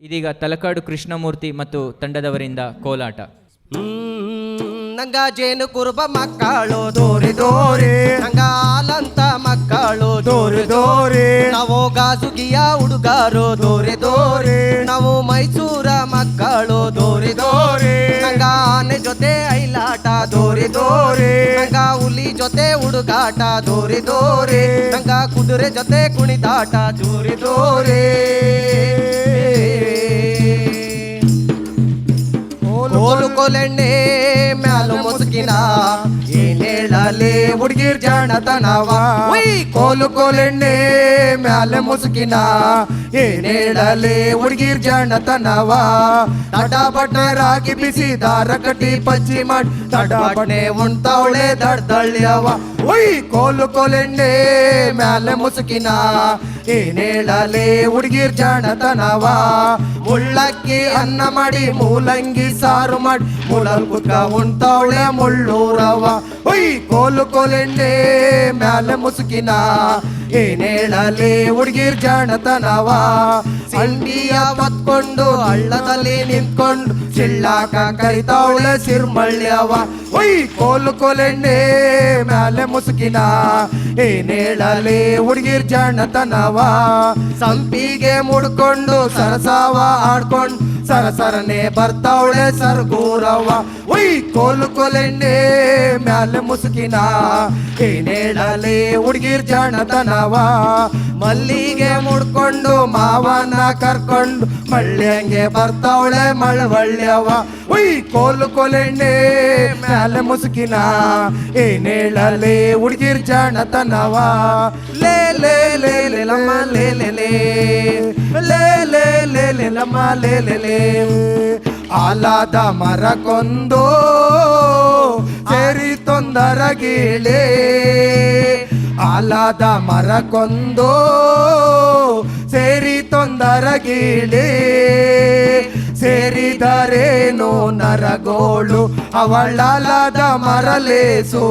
ಇದೀಗ ತಲಕಾಡು ಕೃಷ್ಣಮೂರ್ತಿ ಮತ್ತು ತಂಡದವರಿಂದ ಕೋಲಾಟ. ನಂಗ ಜೇನು ಕುರುಬ ಮಕ್ಕಳು ದೋರಿ ದೋರಿ, ನಂಗ ಹಾಲಂತ ಮಕ್ಕಳು ದೋರಿ ದೋರಿ, ನಾವು ಗಾಸುಗಿಯ ಹುಡುಗರು ದೋರಿ ದೋರಿ, ನಾವು ಮೈಸೂರ ಮಕ್ಕಳು ದೋರಿ ದೋರಿ, ನಂಗ ಆನೆ ಜೊತೆ ಐಲಾಟ ದೋರಿ ದೋರಿ, ನಂಗ ಹುಲಿ ಜೊತೆ ಹುಡುಗಾಟ ದೋರಿ ದೋರಿ, ನಂಗ ಕುದುರೆ ಜೊತೆ ಕುಣಿದಾಟ ದೋರಿ ದೋರಿ. ಕೋಲು ಕೋಲೆಣ್ಣೆ ಮ್ಯಾಲು ಮುಸುಕಿನ ಏನ್ ಹೇಳಲೆ ಹುಡುಗಿರ್ ಜಾಣತನವ. ಕೋಲು ಕೋಲೆಣ್ಣೆ ಮ್ಯಾಲೆ ಮುಸುಕಿನ ಏನ್ ಹೇಳಲೆ ಹುಡುಗಿರ್ ಜಾಣತನವ. ತಡಬಡ್ನೆ ರಾಗಿ ಬಿಸಿ ದಾರ ಕಟ್ಟಿ ಪಚ್ಚಿ ಮಾಡಿ ತಡಬಡ್ನೆ ಉಣ್ತಾವಳೆ ದಡ್ದಳ್ಯವ. ಕೋಲು ಕೋಲೆಣ್ಣೆ ಮ್ಯಾಲೆ ಮುಸುಕಿನ ಏನ್ ಹೇಳಲೆ ಹುಡುಗಿರ್ ಜಾಣತನವ. ಮುಳ್ಳಕ್ಕಿ ಅನ್ನ ಮಾಡಿ ಮೂಲಂಗಿ ಸಾರು ಮಾಡಿ ಮುಳಲ್ ಕುಕ್ಕ ಉಣ್ತಾವಳೆ ಮುಳ್ಳೂರವ. ಕೋಲು ಕೋಲೆಣ್ಣೆ ಮ್ಯಾಲೆ ಮುಸುಕಿನ ಏನ್ ಹೇಳಲೆ ಹುಡುಗಿರ್ ಜಾಣತನವ. ಸಂಡಿಯ ಬತ್ಕೊಂಡು ಹಳ್ಳದಲ್ಲಿ ನಿಂತ್ಕೊಂಡು ಚಿಳ್ಳಾಕ ಕರಿತಾವಳೆ ಸಿರ್ಮಳ್ಯವ. ಕೋಲು ಕೋಲೆಣ್ಣೆ ಮ್ಯಾಲೆ ಮುಸುಕಿನ ಏನ್ ಹೇಳಲೆ ಹುಡುಗಿರ್ ಜಾಣತನವ. ಸಂಪಿಗೆ ಮುಡ್ಕೊಂಡು ಸರಸಾವ ಆಡ್ಕೊಂಡು ಸರಸರನೆ ಬರ್ತಾವಳೆ ಸರ್ಗೂರವ. ಕೋಲು ಕೋಲೆಣ್ಣೆ ಮ್ಯಾಲೆ ಮುಸುಕಿನ ಏನ್ ಹೇಳಲೆ ಹುಡುಗಿರ್ ಜಾಣತನವ. ಮಲ್ಲಿಗೆ ಮುಡ್ಕೊಂಡು ಮಾವನ ಕರ್ಕೊಂಡು ಮಳ್ಳ್ಯಂಗೆ ಬರ್ತಾವಳೆ ಮಳವಳ್ಯವ. ಕೋಲು ಕೋಲೆಣ್ಣೆ ಮ್ಯಾಲೆ ಮುಸುಕಿನ ಏನ್ ಹೇಳಲೆ ಹುಡುಗಿರ್ ಜಾಣತನವ. ಲೇ ಲೇ ಲೇ ಲೇ ಲಮ್ಮ ಲೇ ಲೇ ಲೇ ಲೇ ಲೇ ಲೇ ಲೇ ಲಮ್ಮ ಲೇ ಲೇ ಲೇ. ಆಲಾದ ಮರಕೊಂದು ಸೇರಿ ತೊಂದರ ಗೀಳೆ, ಆಲಾದ ಮರಕೊಂದು ಸೇರಿ ತೊಂದರ ಗೀಳೆ. ಸೇರಿದರೇನು ನರಗೋಳು ಅವಳಾಲಾದ ಮರಲೇಸು.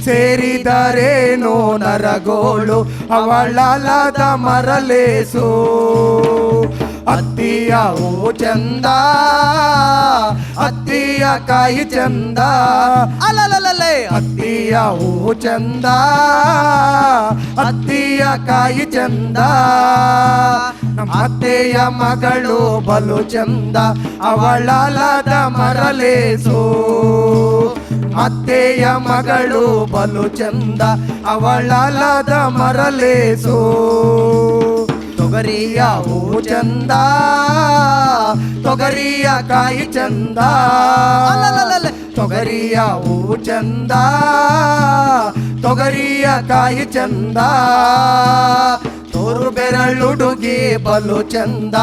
ಸೇರಿದರೇನು ನರಗೋಳು ಅವಳಾಲಾದ ಮರಲೇಸು. ಅತ್ತಿಯ ಹೂ ಚಂದ ಅತ್ತಿಯ ಕಾಯಿ ಚಂದ, ಅಲ್ಲೇ ಅತ್ತಿಯ ಹೂ ಚಂದ ಅತ್ತಿಯ ಕಾಯಿ ಚಂದ. ನಮ್ಮ ಅತ್ತೆಯ ಮಗಳು ಬಲು ಚಂದ ಅವಳಾಲಾದ ಮರಲೇಸು. ಅತ್ತೆಯ ಮಗಳು ಬಲು ಚಂದ ಅವಳಾಲಾದ ಮರಲೇಸು. ತೊಗರಿಯ ಹೂ ಚಂದ ತೊಗರಿಯ ಕಾಯಿ ಚಂದ, ಅಲ್ಲೇ ತೊಗರಿಯ ಹೂ ಚಂದ ತೊಗರಿಯ ಕಾಯಿ ಚಂದ. ತೋರು ಬೆರಳುಡುಗಿ ಬಲು ಚಂದ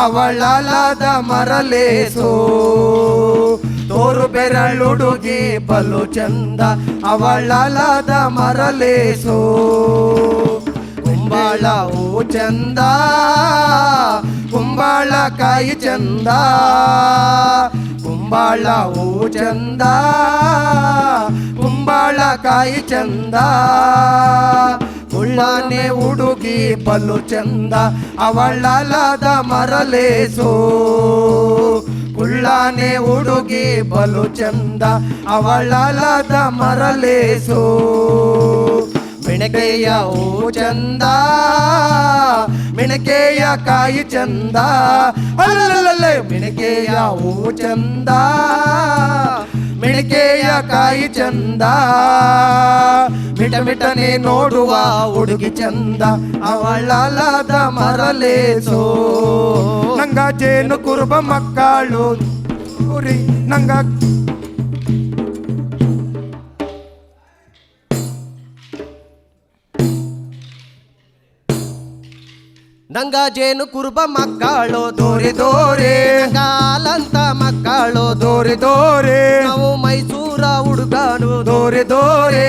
ಅವಳಾಲಾದ ಮರಲೇಸು. ತೋರು ಬೆರಳುಡುಗಿ ಬಲು ಚಂದ ಅವಳಾಲಾದ ಮರಲೇಸು. ಕುಂಬಾಳ ಹೂ ಚಂದ ಕುಂಬಾಳ ಕಾಯಿ ಚಂದ, ಕುಂಬಾಳ ಹೂ ಚಂದ ಕುಂಬಾಳ ಕಾಯಿ ಚಂದ. ಕುಳ್ಳಾನೆ ಹುಡುಗಿ ಬಲು ಚಂದ ಅವಳಾಲಾದ ಮರಲೇಸು. ಕುಳ್ಳಾನೆ ಹುಡುಗಿ ಬಲು ಚಂದ ಅವಳಾಲಾದ ಮರಲೇಸು. ಮಿಣಕೆಯ ಹೂ ಚಂದ ಮಿಣಕೆಯ ಕಾಯಿ ಚಂದ, ಅಲ್ಲೇ ಮಿಣಕೆಯ ಹೂ ಚಂದ ಮಿಣಕೆಯ ಕಾಯಿ ಚಂದ. ಮಿಟ ಮಿಟನೆ ನೋಡುವ ಹುಡುಗಿ ಚಂದ ಅವಳಾಲಾದ ಮರಲೇಸು. ನಂಗ ಜೇನು ಕುರುಬ ಮಕ್ಕಳು ನಂಗ ನಂಗ ಜೇನು ಕುರುಬ ಮಕ್ಕಳು ದೋರಿ ದೋರಿ, ನಂಗ ಹಾಲಂತ ಮಕ್ಕಳು ದೋರಿ ದೋರಿ, ನಾವು ಮೈಸೂರ ಹುಡುಗನು ದೋರಿ ದೋರಿ,